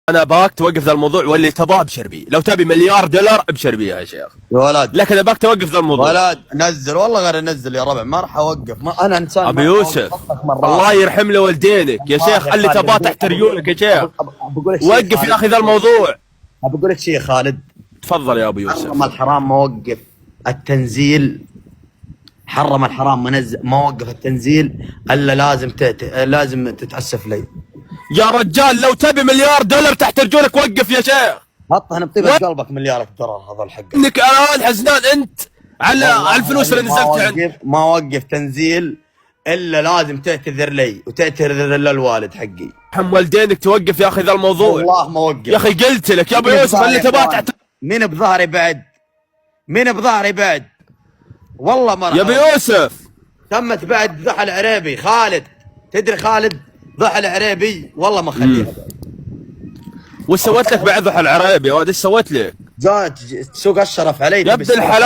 انا اباك توقف ذا الموضوع، واللي تباه ابشر بيه، لو تبي مليار دولار ابشر بيه يا شيخ. يا ولد لكن اباك توقف ذا الموضوع. ولد نزل والله غير نزل يا ربع، ما راح اوقف. ما انا انسان ابو يوسف الله يرحم له والدينك يا شيخ، اللي تباه تحت رجولك يا شيخ. وقف يا اخي ذا الموضوع. بقول لك شيء خالد، تفضل يا ابو يوسف. حرم الحرام ما وقف التنزيل، حرم الحرام ما وقف التنزيل الا لازم تتاسف لي يا رجال. لو تبي مليار دولار تحت رجولك وقف يا شيخ. حطها بطيبة قلبك مليار دولار هذا الحق. انك الان حزنان انت على الفلوس اللي نزلت عندك. ما وقف تنزيل الا لازم تعتذر لي وتعتذر للوالد حقي. حم والدينك توقف يا اخي ذا الموضوع. والله ما وقف يا اخي قلت لك يا ابو يوسف اللي تباه تعتذر. مين بظهري بعد؟ مين بظهري بعد؟ والله ما يا ابو يوسف تمت بعد ضحى العريبي. خالد تدري خالد ضحى العريبي والله ما خليها بعد. وش سويت لك بعد ضحى العريبي يا ولد؟ ايش سويت لك؟ جات سوق الشرف علي يا ابن الحلال.